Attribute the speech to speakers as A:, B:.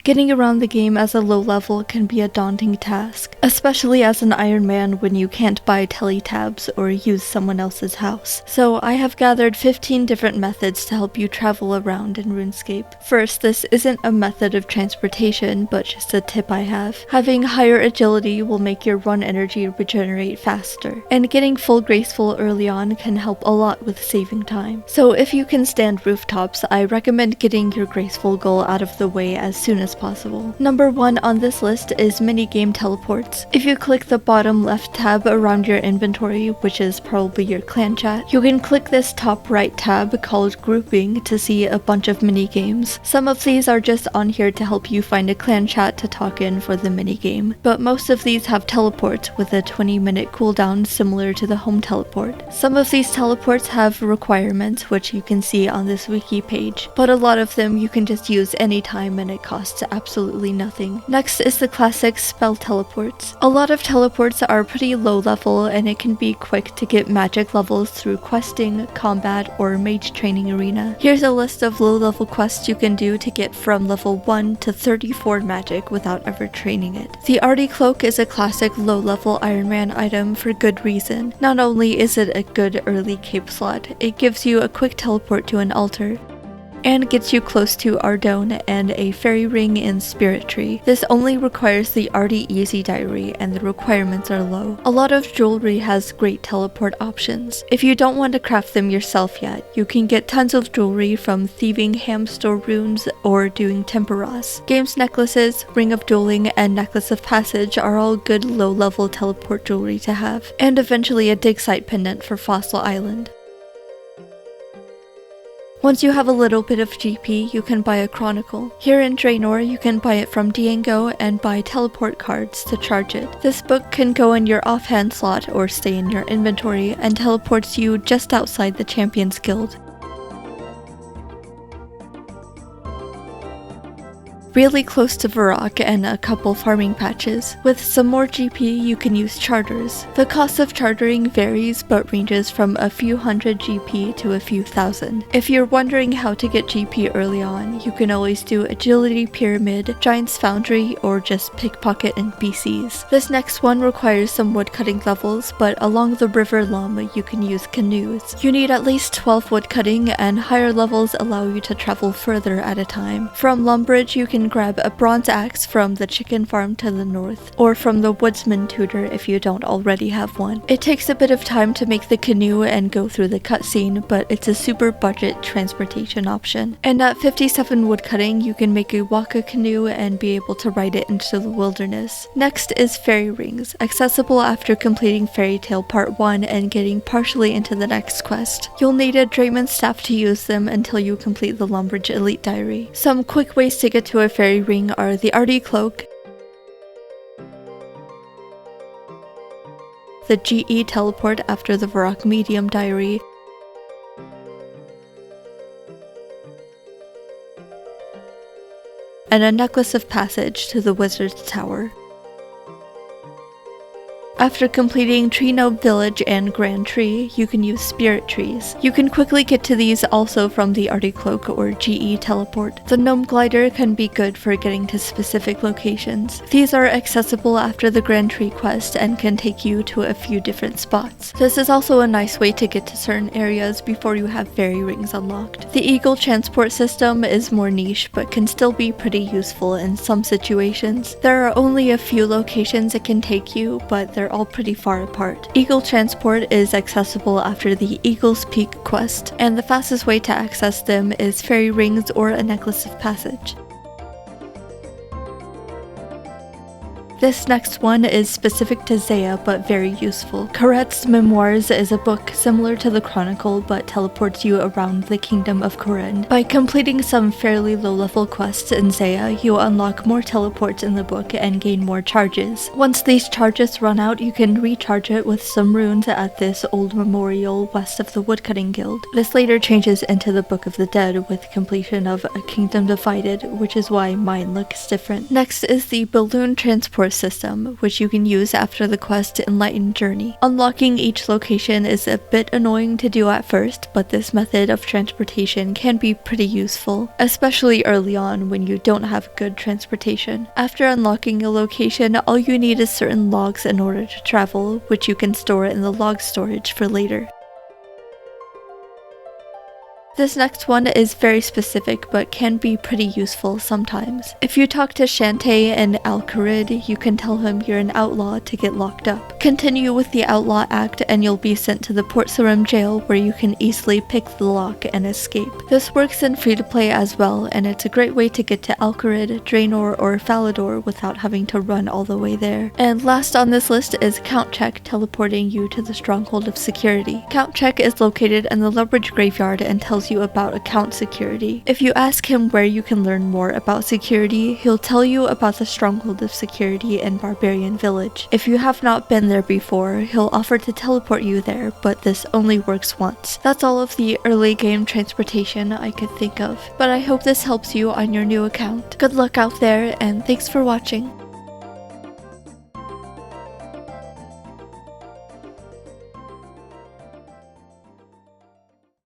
A: Getting around the game as a low level can be a daunting task, especially as an Iron Man when you can't buy teletabs or use someone else's house. So I have gathered 15 different methods to help you travel around in Runescape. First, this isn't a method of transportation, but just a tip I have. Having higher agility will make your run energy regenerate faster, and getting full graceful early on can help a lot with saving time. So if you can stand rooftops, I recommend getting your graceful goal out of the way as soon as possible. Number 1 on this list is minigame teleports. If you click the bottom left tab around your inventory, which is probably your clan chat, you can click this top right tab called grouping to see a bunch of minigames. Some of these are just on here to help you find a clan chat to talk in for the minigame, but most of these have teleports with a 20-minute cooldown similar to the home teleport. Some of these teleports have requirements, which you can see on this wiki page, but a lot of them you can just use anytime and it costs absolutely nothing. Next is the classic spell teleports. A lot of teleports are pretty low level and it can be quick to get magic levels through questing, combat, or mage training arena. Here's a list of low level quests you can do to get from level 1 to 34 magic without ever training it. The Arty Cloak is a classic low level Iron Man item for good reason. Not only is it a good early cape slot, it gives you a quick teleport to an altar, and gets you close to Ardone and a fairy ring in Spirit Tree. This only requires the Arty Easy Diary and the requirements are low. A lot of jewelry has great teleport options. If you don't want to craft them yourself yet, you can get tons of jewelry from thieving hamster runes or doing temporas. Games necklaces, Ring of Dueling, and Necklace of Passage are all good low-level teleport jewelry to have, and eventually a dig site pendant for Fossil Island. Once you have a little bit of GP, you can buy a Chronicle. Here in Draenor, you can buy it from Diego and buy teleport cards to charge it. This book can go in your offhand slot or stay in your inventory and teleports you just outside the Champions Guild. Really close to Varrock and a couple farming patches. With some more GP, you can use charters. The cost of chartering varies but ranges from a few hundred GP to a few thousand. If you're wondering how to get GP early on, you can always do Agility Pyramid, Giant's Foundry, or just Pickpocket and BCs. This next one requires some woodcutting levels, but along the River Lum, you can use canoes. You need at least 12 woodcutting, and higher levels allow you to travel further at a time. From Lumbridge, you can grab a bronze axe from the chicken farm to the north, or from the woodsman tutor if you don't already have one. It takes a bit of time to make the canoe and go through the cutscene, but it's a super budget transportation option. And at 57 woodcutting, you can make a waka canoe and be able to ride it into the wilderness. Next is fairy rings, accessible after completing Fairy Tale Part 1 and getting partially into the next quest. You'll need a Drayman staff to use them until you complete the Lumbridge Elite Diary. Some quick ways to get to a fairy ring are the Arty Cloak, the GE teleport after the Varrock Medium Diary, and a Necklace of Passage to the Wizard's Tower. After completing Tree Node Village and Grand Tree, you can use Spirit Trees. You can quickly get to these also from the Arty Cloak or GE teleport. The Gnome Glider can be good for getting to specific locations. These are accessible after the Grand Tree quest and can take you to a few different spots. This is also a nice way to get to certain areas before you have fairy rings unlocked. The Eagle transport system is more niche but can still be pretty useful in some situations. There are only a few locations it can take you, but they're all pretty far apart. Eagle Transport is accessible after the Eagle's Peak quest, and the fastest way to access them is fairy rings or a Necklace of Passage. This next one is specific to Zaya but very useful. Koret's Memoirs is a book similar to the Chronicle but teleports you around the Kingdom of Koren. By completing some fairly low-level quests in Zaya, you'll unlock more teleports in the book and gain more charges. Once these charges run out, you can recharge it with some runes at this old memorial west of the Woodcutting Guild. This later changes into the Book of the Dead with completion of A Kingdom Divided, which is why mine looks different. Next is the Balloon Transport star system, which you can use after the quest Enlightened Journey. Unlocking each location is a bit annoying to do at first, but this method of transportation can be pretty useful, especially early on when you don't have good transportation. After unlocking a location, all you need is certain logs in order to travel, which you can store in the log storage for later. This next one is very specific but can be pretty useful sometimes. If you talk to Shantae and Alcarid, you can tell him you're an outlaw to get locked up. Continue with the outlaw act and you'll be sent to the Port Sarim jail where you can easily pick the lock and escape. This works in free-to-play as well, and it's a great way to get to Alcarid, Draenor, or Falador without having to run all the way there. And last on this list is Count Check, teleporting you to the Stronghold of Security. Count Check is located in the Lumbridge Graveyard and tells you about account security. If you ask him where you can learn more about security, he'll tell you about the Stronghold of Security in Barbarian Village. If you have not been there before, he'll offer to teleport you there, but this only works once. That's all of the early game transportation I could think of, but I hope this helps you on your new account. Good luck out there, and thanks for watching.